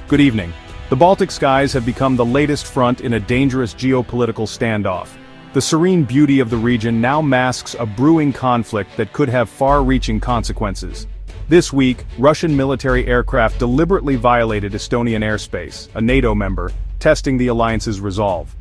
Good evening. The Baltic skies have become the latest front in a dangerous geopolitical standoff. The serene beauty of the region now masks a brewing conflict that could have far-reaching consequences. This week, Russian military aircraft deliberately violated Estonian airspace, a NATO member, testing the alliance's resolve.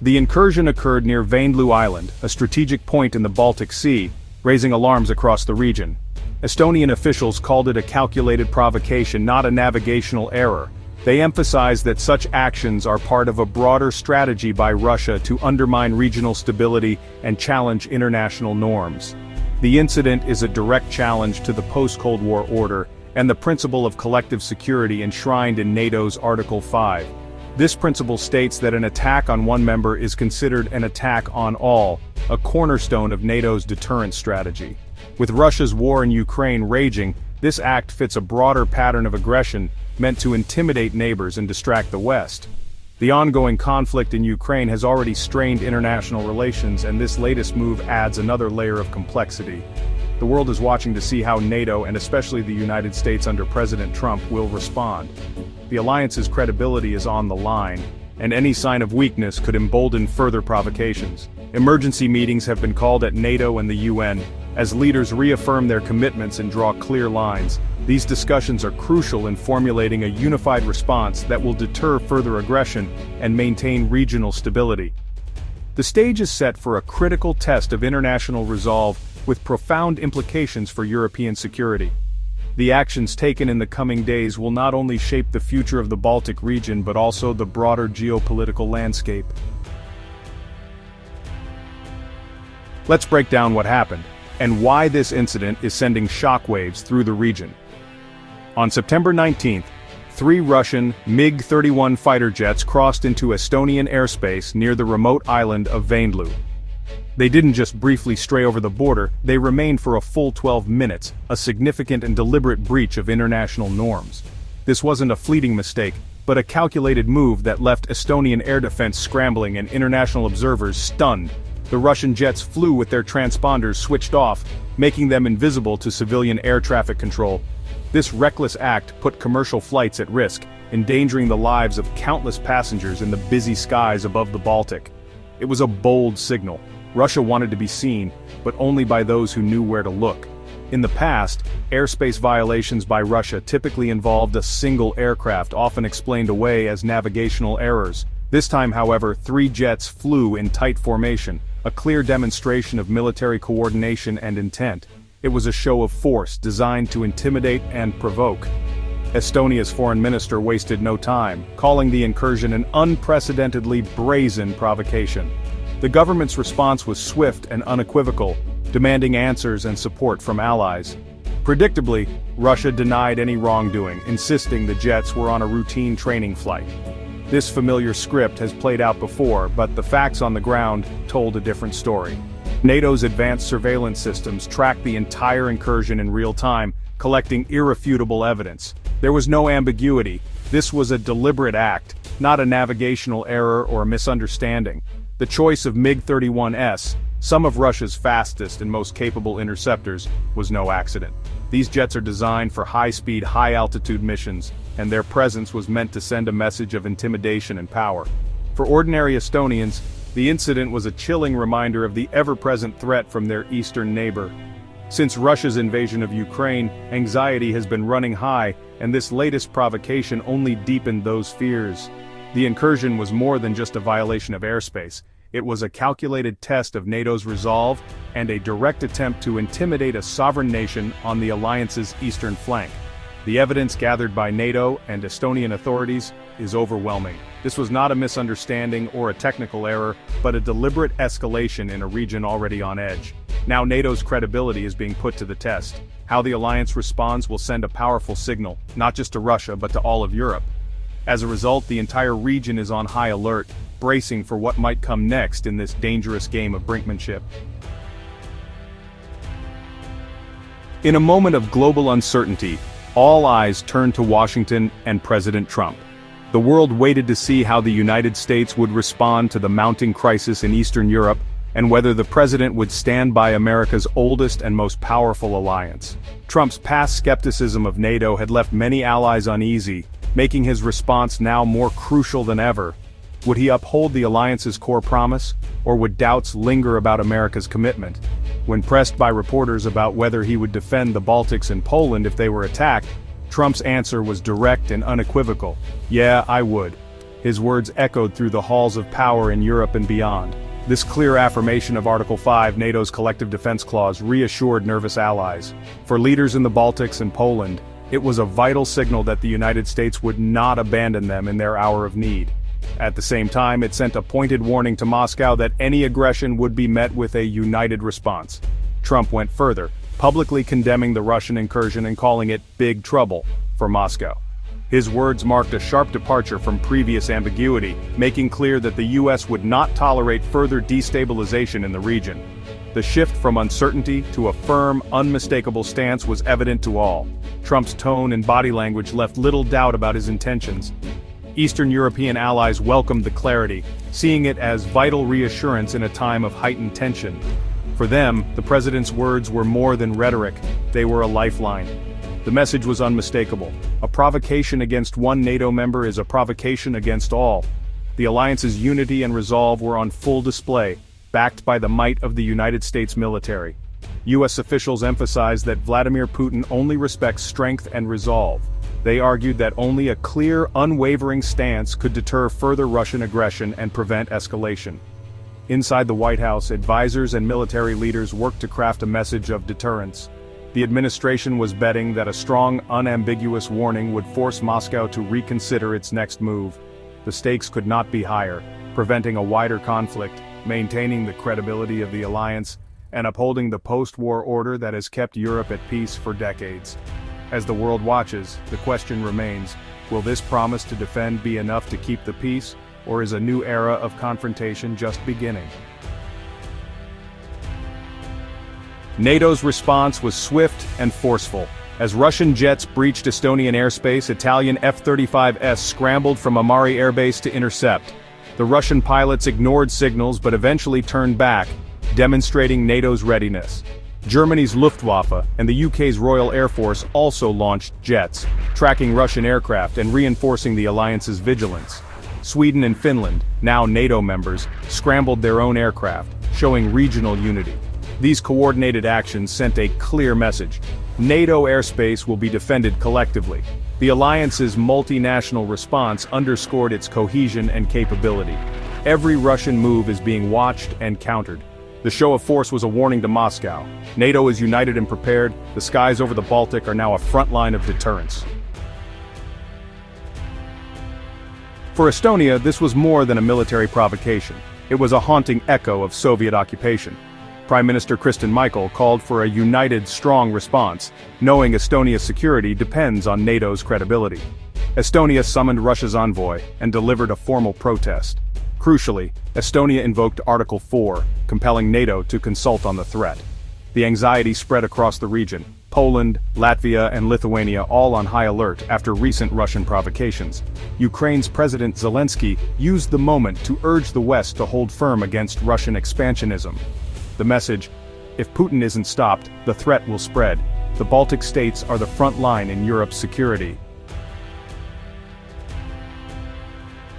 The incursion occurred near Väinlõ Island, a strategic point in the Baltic Sea, raising alarms across the region. Estonian officials called it a calculated provocation, not a navigational error. They emphasized that such actions are part of a broader strategy by Russia to undermine regional stability and challenge international norms. The incident is a direct challenge to the post-Cold War order and the principle of collective security enshrined in NATO's Article 5. This principle states that an attack on one member is considered an attack on all, a cornerstone of NATO's deterrence strategy. With Russia's war in Ukraine raging, this act fits a broader pattern of aggression meant to intimidate neighbors and distract the West. The ongoing conflict in Ukraine has already strained international relations, and this latest move adds another layer of complexity. The world is watching to see how NATO, and especially the United States under President Trump, will respond. The alliance's credibility is on the line, and any sign of weakness could embolden further provocations. Emergency meetings have been called at NATO and the UN, as leaders reaffirm their commitments and draw clear lines. These discussions are crucial in formulating a unified response that will deter further aggression and maintain regional stability. The stage is set for a critical test of international resolve with profound implications for European security. The actions taken in the coming days will not only shape the future of the Baltic region but also the broader geopolitical landscape. Let's break down what happened, and why this incident is sending shockwaves through the region. On September 19th, 3 Russian MiG-31 fighter jets crossed into Estonian airspace near the remote island of Väinlõ. They didn't just briefly stray over the border, they remained for a full 12 minutes, a significant and deliberate breach of international norms. This wasn't a fleeting mistake, but a calculated move that left Estonian air defense scrambling and international observers stunned. The Russian jets flew with their transponders switched off, making them invisible to civilian air traffic control. This reckless act put commercial flights at risk, endangering the lives of countless passengers in the busy skies above the Baltic. It was a bold signal. Russia wanted to be seen, but only by those who knew where to look. In the past, airspace violations by Russia typically involved a single aircraft, often explained away as navigational errors. This time, however, 3 jets flew in tight formation, a clear demonstration of military coordination and intent. It was a show of force designed to intimidate and provoke. Estonia's foreign minister wasted no time, calling the incursion an unprecedentedly brazen provocation. The government's response was swift and unequivocal, demanding answers and support from allies. Predictably, Russia denied any wrongdoing, insisting the jets were on a routine training flight. This familiar script has played out before, but the facts on the ground told a different story. NATO's advanced surveillance systems tracked the entire incursion in real time, collecting irrefutable evidence. There was no ambiguity. This was a deliberate act, not a navigational error or a misunderstanding. The choice of MiG-31S, some of Russia's fastest and most capable interceptors, was no accident. These jets are designed for high-speed, high-altitude missions, and their presence was meant to send a message of intimidation and power. For ordinary Estonians, the incident was a chilling reminder of the ever-present threat from their eastern neighbor. Since Russia's invasion of Ukraine, anxiety has been running high, and this latest provocation only deepened those fears. The incursion was more than just a violation of airspace. It was a calculated test of NATO's resolve and a direct attempt to intimidate a sovereign nation on the alliance's eastern flank. The evidence gathered by NATO and Estonian authorities is overwhelming. This was not a misunderstanding or a technical error, but a deliberate escalation in a region already on edge. Now NATO's credibility is being put to the test. How the alliance responds will send a powerful signal, not just to Russia but to all of Europe. As a result, the entire region is on high alert, bracing for what might come next in this dangerous game of brinkmanship. In a moment of global uncertainty, all eyes turned to Washington and President Trump. The world waited to see how the United States would respond to the mounting crisis in Eastern Europe, and whether the president would stand by America's oldest and most powerful alliance. Trump's past skepticism of NATO had left many allies uneasy, making his response now more crucial than ever. Would he uphold the alliance's core promise, or would doubts linger about America's commitment? When pressed by reporters about whether he would defend the Baltics and Poland if they were attacked, Trump's answer was direct and unequivocal. "Yeah, I would." His words echoed through the halls of power in Europe and beyond. This clear affirmation of Article 5, NATO's collective defense clause, reassured nervous allies. For leaders in the Baltics and Poland, it was a vital signal that the United States would not abandon them in their hour of need. At the same time, it sent a pointed warning to Moscow that any aggression would be met with a united response. Trump went further, publicly condemning the Russian incursion and calling it big trouble for Moscow. His words marked a sharp departure from previous ambiguity, making clear that the U.S. would not tolerate further destabilization in the region. The shift from uncertainty to a firm, unmistakable stance was evident to all. Trump's tone and body language left little doubt about his intentions. Eastern European allies welcomed the clarity, seeing it as vital reassurance in a time of heightened tension. For them, the president's words were more than rhetoric, they were a lifeline. The message was unmistakable. A provocation against one NATO member is a provocation against all. The alliance's unity and resolve were on full display, backed by the might of the United States military. U.S. officials emphasized that Vladimir Putin only respects strength and resolve. They argued that only a clear, unwavering stance could deter further Russian aggression and prevent escalation. Inside the White House, advisors and military leaders worked to craft a message of deterrence. The administration was betting that a strong, unambiguous warning would force Moscow to reconsider its next move. The stakes could not be higher, preventing a wider conflict, maintaining the credibility of the alliance, and upholding the post-war order that has kept Europe at peace for decades. As the world watches, the question remains, will this promise to defend be enough to keep the peace, or is a new era of confrontation just beginning? NATO's response was swift and forceful. As Russian jets breached Estonian airspace, Italian F-35s scrambled from Amari airbase to intercept. The Russian pilots ignored signals but eventually turned back, demonstrating NATO's readiness. Germany's Luftwaffe and the UK's Royal Air Force also launched jets, tracking Russian aircraft and reinforcing the alliance's vigilance. Sweden and Finland, now NATO members, scrambled their own aircraft, showing regional unity. These coordinated actions sent a clear message. NATO airspace will be defended collectively. The alliance's multinational response underscored its cohesion and capability. Every Russian move is being watched and countered. The show of force was a warning to Moscow. NATO is united and prepared. The skies over the Baltic are now a front line of deterrence. For Estonia, this was more than a military provocation. It was a haunting echo of Soviet occupation. Prime Minister Kristen Michael called for a united, strong response, knowing Estonia's security depends on NATO's credibility. Estonia summoned Russia's envoy and delivered a formal protest. Crucially, Estonia invoked Article 4, compelling NATO to consult on the threat. The anxiety spread across the region, Poland, Latvia and Lithuania all on high alert after recent Russian provocations. Ukraine's President Zelensky used the moment to urge the West to hold firm against Russian expansionism. The message: if Putin isn't stopped, the threat will spread. The Baltic states are the front line in Europe's security.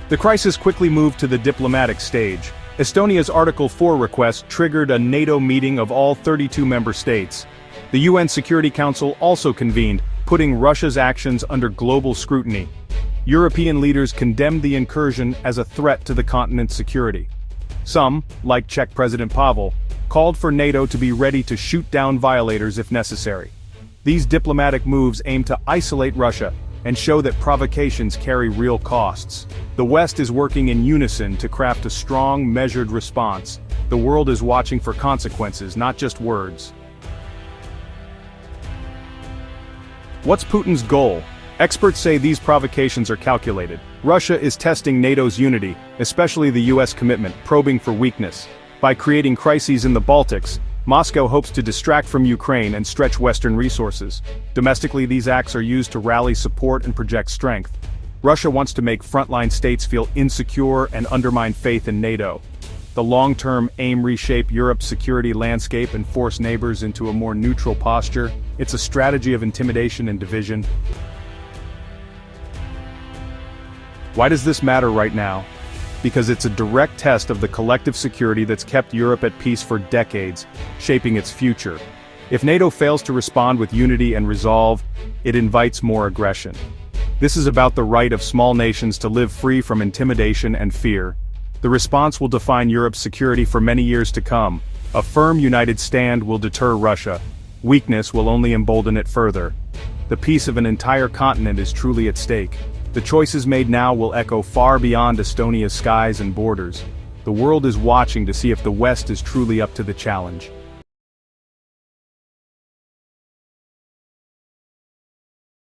The crisis quickly moved to the diplomatic stage. Estonia's Article 4 request triggered a NATO meeting of all 32 member states. The UN Security Council also convened, putting Russia's actions under global scrutiny. European leaders condemned the incursion as a threat to the continent's security. Some, like Czech President Pavel, called for NATO to be ready to shoot down violators if necessary. These diplomatic moves aim to isolate Russia and show that provocations carry real costs. The West is working in unison to craft a strong, measured response. The world is watching for consequences, not just words. What's Putin's goal? Experts say these provocations are calculated. Russia is testing NATO's unity, especially the US commitment, probing for weakness. By creating crises in the Baltics, Moscow hopes to distract from Ukraine and stretch Western resources. Domestically, these acts are used to rally support and project strength. Russia wants to make frontline states feel insecure and undermine faith in NATO. The long-term aim reshape Europe's security landscape and force neighbors into a more neutral posture. It's a strategy of intimidation and division. Why does this matter right now? Because it's a direct test of the collective security that's kept Europe at peace for decades, shaping its future. If NATO fails to respond with unity and resolve, it invites more aggression. This is about the right of small nations to live free from intimidation and fear. The response will define Europe's security for many years to come. A firm united stand will deter Russia. Weakness will only embolden it further. The peace of an entire continent is truly at stake. The choices made now will echo far beyond Estonia's skies and borders. The world is watching to see if the West is truly up to the challenge.